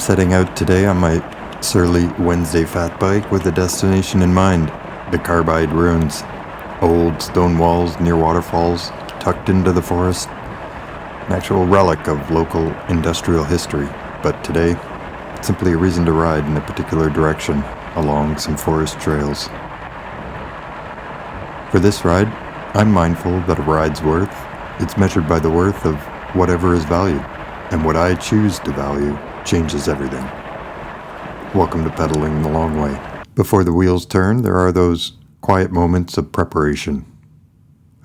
setting out today on my surly Wednesday fat bike with a destination in mind, the Carbide Ruins. Old stone walls near waterfalls, tucked into the forest. An actual relic of local industrial history, but today, simply a reason to ride in a particular direction along some forest trails. For this ride, I'm mindful that a ride's worth, it's measured by the worth of whatever is valued, and what I choose to value changes everything. Welcome to pedaling the long way. Before the wheels turn, there are those quiet moments of preparation.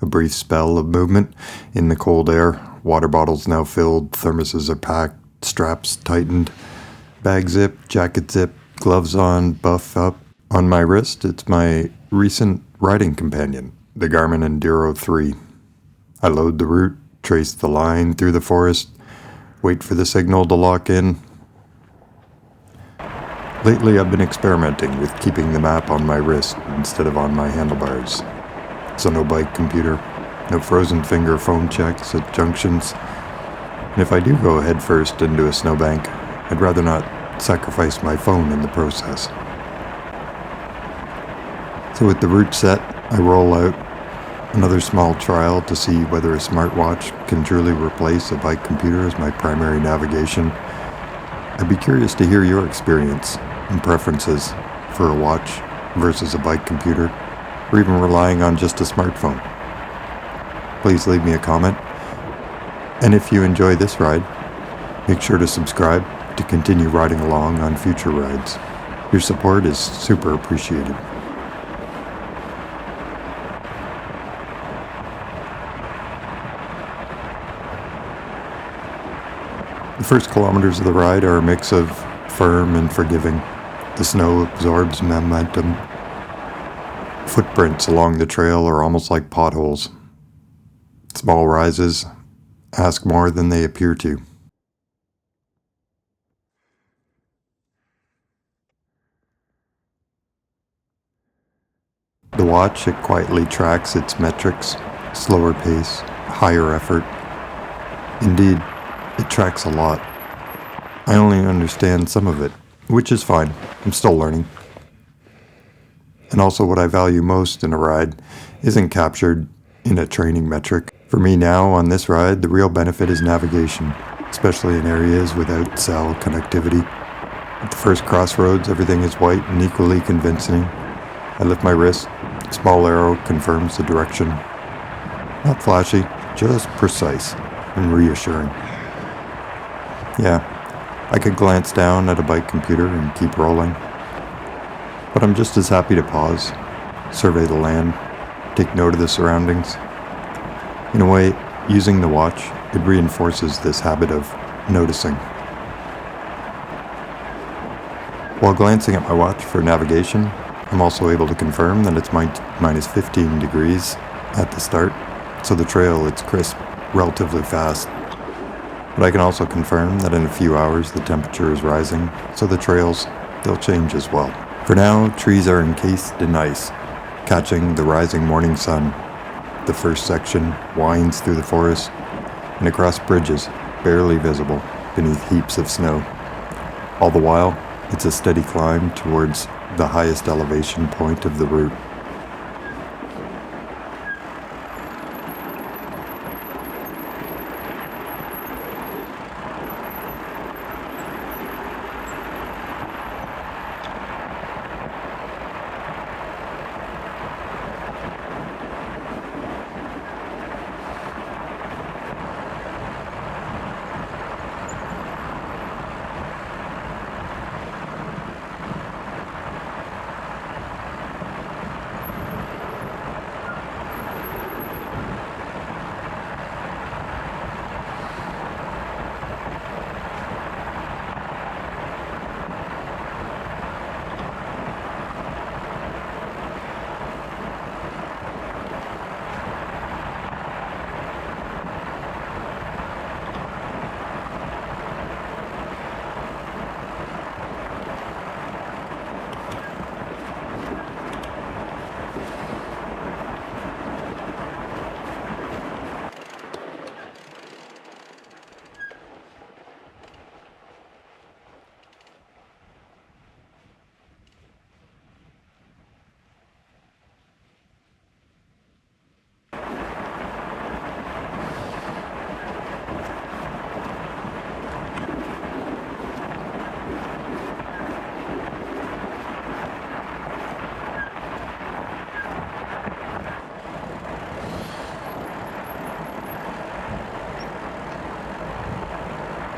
A brief spell of movement in the cold air, water bottles now filled, thermoses are packed, straps tightened, bag zip, jacket zip, gloves on, buff up. On my wrist, it's my recent riding companion, the Garmin Enduro 3. I load the route, trace the line through the forest, wait for the signal to lock in. Lately, I've been experimenting with keeping the map on my wrist instead of on my handlebars. So no bike computer, no frozen finger phone checks at junctions. And if I do go head first into a snowbank, I'd rather not sacrifice my phone in the process. So with the route set, I roll out another small trial to see whether a smartwatch can truly replace a bike computer as my primary navigation. I'd be curious to hear your experience and preferences for a watch versus a bike computer, or even relying on just a smartphone. Please leave me a comment. And if you enjoy this ride, make sure to subscribe to continue riding along on future rides. Your support is super appreciated. The first kilometers of the ride are a mix of firm and forgiving. The snow absorbs momentum. Footprints along the trail are almost like potholes. Small rises ask more than they appear to. The watch, it quietly tracks its metrics, slower pace, higher effort. Indeed, it tracks a lot. I only understand some of it, which is fine. I'm still learning. And also what I value most in a ride isn't captured in a training metric. For me now, on this ride, the real benefit is navigation, especially in areas without cell connectivity. At the first crossroads, everything is white and equally convincing. I lift my wrist, a small arrow confirms the direction. Not flashy, just precise and reassuring. Yeah, I could glance down at a bike computer and keep rolling. But I'm just as happy to pause, survey the land, take note of the surroundings. In a way, using the watch, it reinforces this habit of noticing. While glancing at my watch for navigation, I'm also able to confirm that it's minus 15 degrees at the start, so the trail, it's crisp, relatively fast. But I can also confirm that in a few hours the temperature is rising, so the trails, they'll change as well. For now, trees are encased in ice, catching the rising morning sun. The first section winds through the forest and across bridges, barely visible beneath heaps of snow. All the while, it's a steady climb towards the highest elevation point of the route.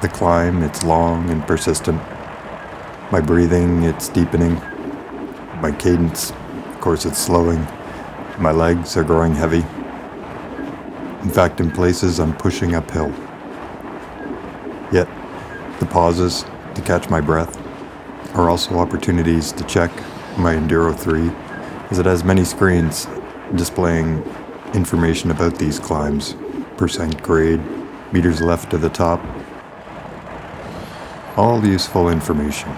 The climb, it's long and persistent. My breathing, it's deepening. My cadence, of course, it's slowing. My legs are growing heavy. In fact, in places, I'm pushing uphill. Yet, the pauses to catch my breath are also opportunities to check my Enduro 3, as it has many screens displaying information about these climbs, percent grade, meters left to the top, all useful information.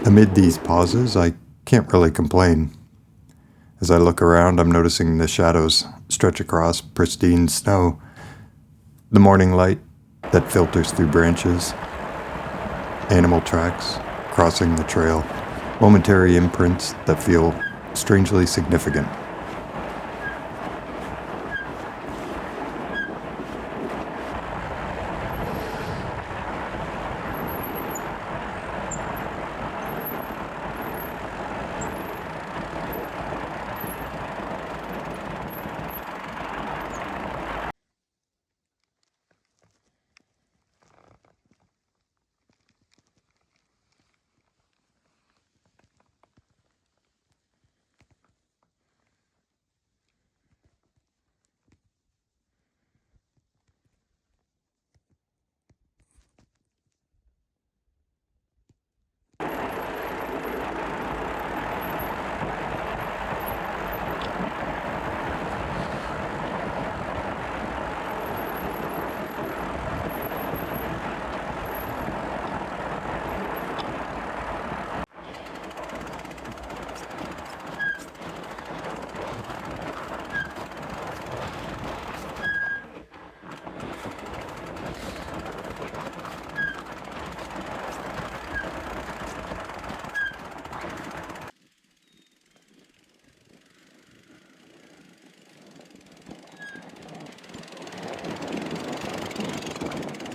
Amid these pauses, I can't really complain. As I look around, I'm noticing the shadows stretch across pristine snow, the morning light that filters through branches, animal tracks crossing the trail, momentary imprints that feel strangely significant.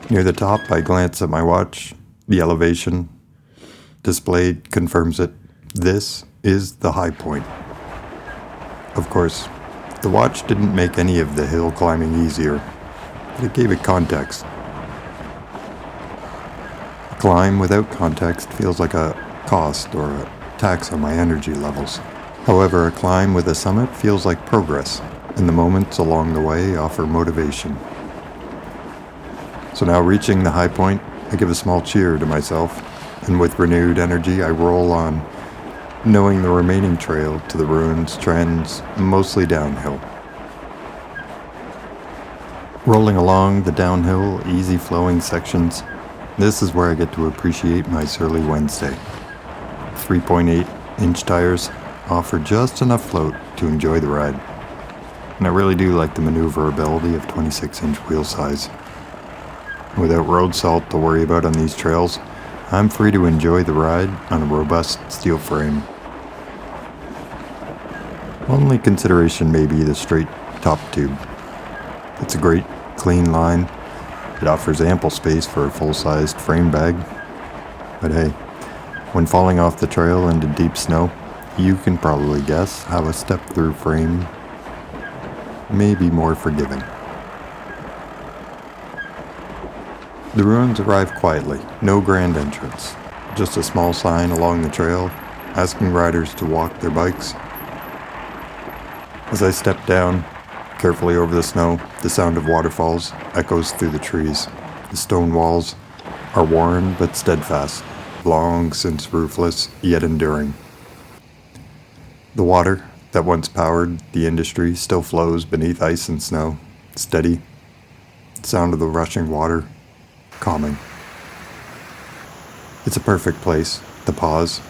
Near the top, I glance at my watch. The elevation displayed confirms it. This is the high point. Of course, the watch didn't make any of the hill climbing easier, but it gave it context. A climb without context feels like a cost or a tax on my energy levels. However, a climb with a summit feels like progress, and the moments along the way offer motivation. So now, reaching the high point, I give a small cheer to myself, and with renewed energy I roll on, knowing the remaining trail to the ruins trends mostly downhill. Rolling along the downhill, easy-flowing sections, this is where I get to appreciate my surly Wednesday. 3.8-inch tires offer just enough float to enjoy the ride, and I really do like the maneuverability of 26-inch wheel size. Without road salt to worry about on these trails, I'm free to enjoy the ride on a robust steel frame. Only consideration may be the straight top tube. It's a great, clean line. It offers ample space for a full-sized frame bag. But hey, when falling off the trail into deep snow, you can probably guess how a step-through frame may be more forgiving. The ruins arrive quietly, no grand entrance, just a small sign along the trail asking riders to walk their bikes. As I step down carefully over the snow, the sound of waterfalls echoes through the trees. The stone walls are worn but steadfast, long since roofless, yet enduring. The water that once powered the industry still flows beneath ice and snow, steady. The sound of the rushing water, calming. It's a perfect place to pause.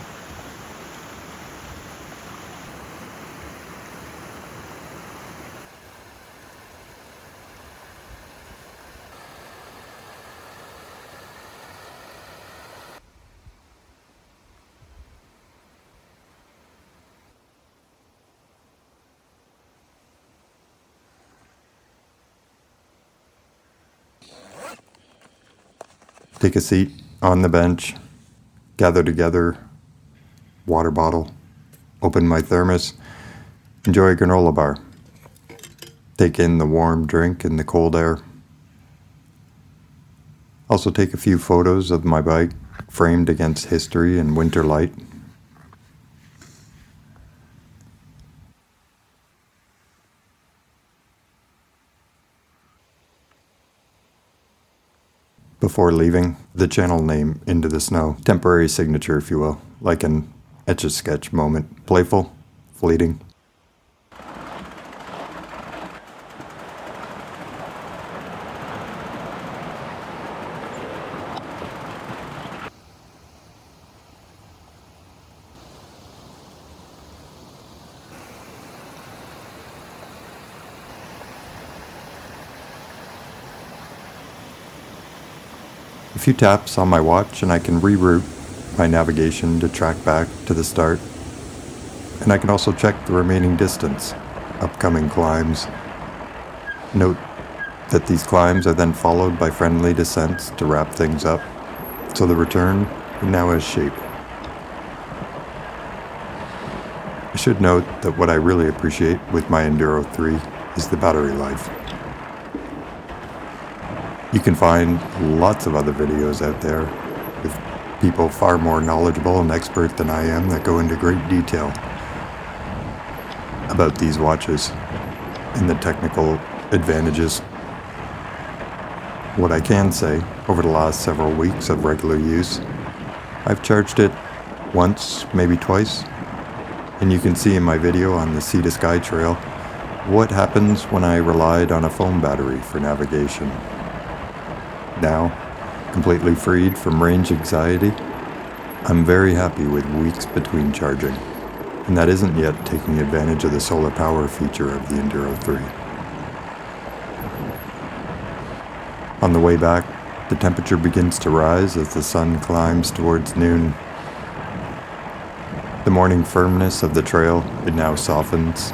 Take a seat on the bench, gather together, water bottle, open my thermos, enjoy a granola bar, take in the warm drink and the cold air. Also take a few photos of my bike framed against history and winter light. Before leaving, the channel name into the snow. Temporary signature, if you will, like an etch-a-sketch moment. Playful, fleeting. A few taps on my watch and I can reroute my navigation to track back to the start. And I can also check the remaining distance, upcoming climbs. Note that these climbs are then followed by friendly descents to wrap things up, so the return now has shape. I should note that what I really appreciate with my Enduro 3 is the battery life. You can find lots of other videos out there with people far more knowledgeable and expert than I am that go into great detail about these watches and the technical advantages. What I can say, over the last several weeks of regular use, I've charged it once, maybe twice, and you can see in my video on the Sea to Sky Trail what happens when I relied on a phone battery for navigation. Now, completely freed from range anxiety, I'm very happy with weeks between charging, and that isn't yet taking advantage of the solar power feature of the Enduro 3. On the way back, the temperature begins to rise as the sun climbs towards noon. The morning firmness of the trail, it now softens.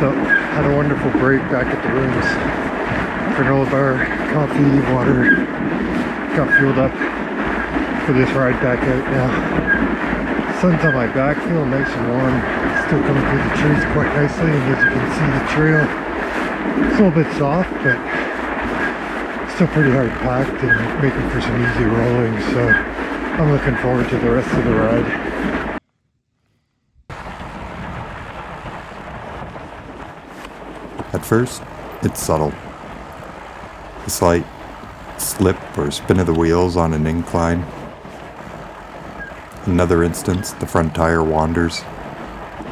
So, had a wonderful break back at the ruins. Granola bar, coffee, water. Got fueled up for this ride back out now. Sun's on my back, feeling nice and warm. Still coming through the trees quite nicely, and as you can see, the trail it's a little bit soft, but still pretty hard packed and making for some easy rolling. So I'm looking forward to the rest of the ride. At first, it's subtle. A slight slip or spin of the wheels on an incline. In another instance, the front tire wanders,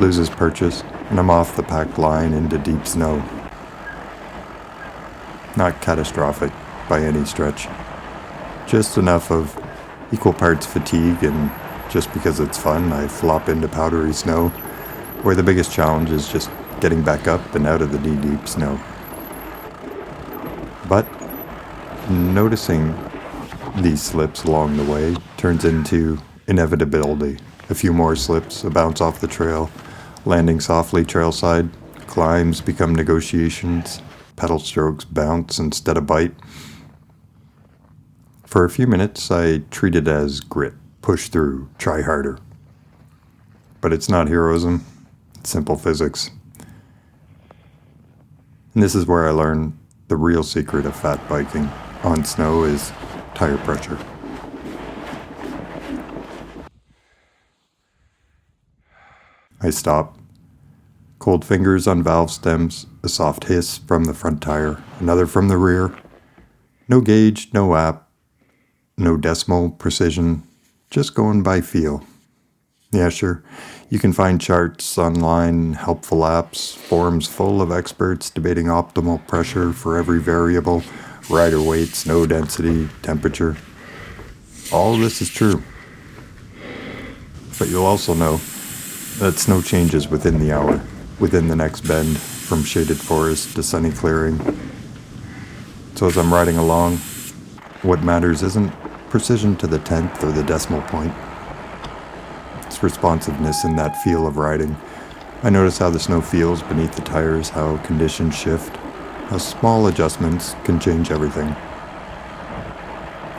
loses purchase, and I'm off the packed line into deep snow. Not catastrophic by any stretch. Just enough of equal parts fatigue, and just because it's fun, I flop into powdery snow, where the biggest challenge is just getting back up and out of the knee-deep snow. But noticing these slips along the way turns into inevitability. A few more slips, a bounce off the trail, landing softly trailside, climbs become negotiations, pedal strokes bounce instead of bite. For a few minutes, I treat it as grit, push through, try harder. But it's not heroism, it's simple physics. And this is where I learn The real secret of fat biking on snow is tire pressure. I stop. Cold fingers on valve stems, a soft hiss from the front tire, another from the rear. No gauge, no app, no decimal precision, just going by feel. Yeah, sure. You can find charts online, helpful apps, forums full of experts debating optimal pressure for every variable, rider weight, snow density, temperature. All this is true. But you'll also know that snow changes within the hour, within the next bend, from shaded forest to sunny clearing. So as I'm riding along, what matters isn't precision to the tenth or the decimal point. It's responsiveness in that feel of riding. I notice how the snow feels beneath the tires, how conditions shift, how small adjustments can change everything.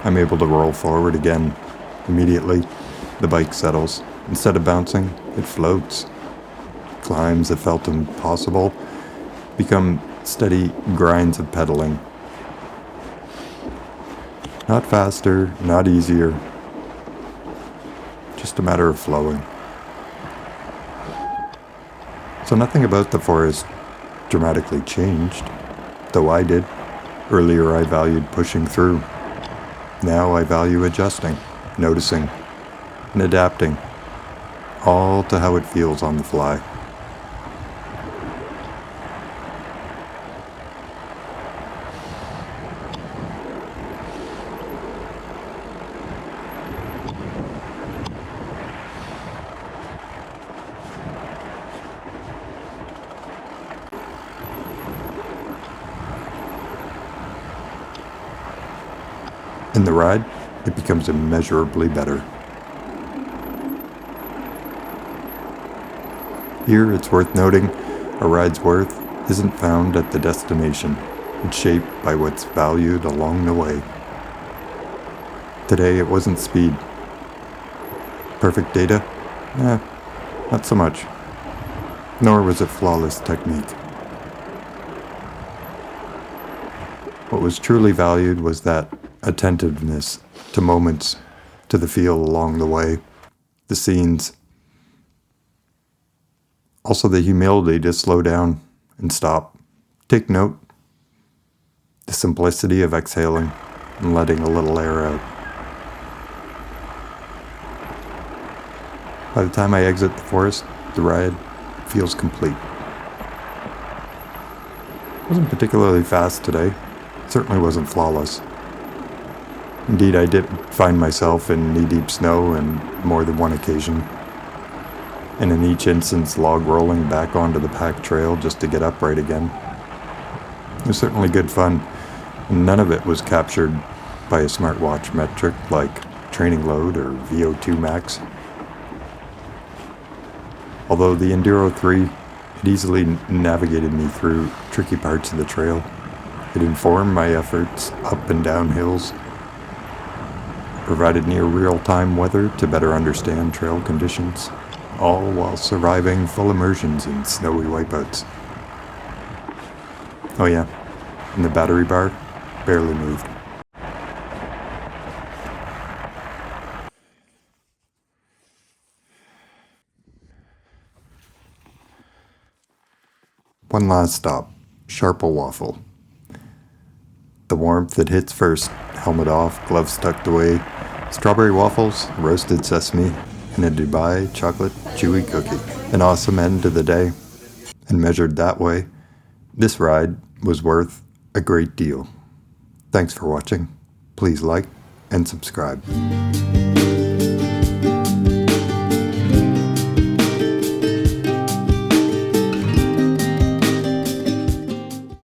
I'm able to roll forward again. Immediately, the bike settles. Instead of bouncing, it floats. Climbs that felt impossible become steady grinds of pedaling. Not faster, not easier, just a matter of flowing. So nothing about the forest dramatically changed, though I did. Earlier I valued pushing through. Now I value adjusting, noticing, and adapting, all to how it feels on the fly. In the ride, it becomes immeasurably better. Here, it's worth noting, a ride's worth isn't found at the destination. It's shaped by what's valued along the way. Today, it wasn't speed. Perfect data? Not so much. Nor was it flawless technique. What was truly valued was that attentiveness to moments, to the feel along the way, the scenes. Also the humility to slow down and stop, take note, the simplicity of exhaling and letting a little air out. By the time I exit the forest, the ride feels complete. It wasn't particularly fast today. It certainly wasn't flawless. Indeed, I did find myself in knee-deep snow on more than one occasion, and in each instance log rolling back onto the packed trail just to get upright again. It was certainly good fun, and none of it was captured by a smartwatch metric like training load or VO2 max. Although the Enduro 3 had easily navigated me through tricky parts of the trail, it informed my efforts up and down hills, provided near real-time weather to better understand trail conditions, all while surviving full immersions in snowy wipeouts. Oh yeah, and the battery bar barely moved. One last stop, Sharpa Waffle. The warmth that hits first, helmet off, gloves tucked away, strawberry waffles, roasted sesame, and a Dubai chocolate chewy cookie. An awesome end to the day. And measured that way, this ride was worth a great deal. Thanks for watching. Please like and subscribe.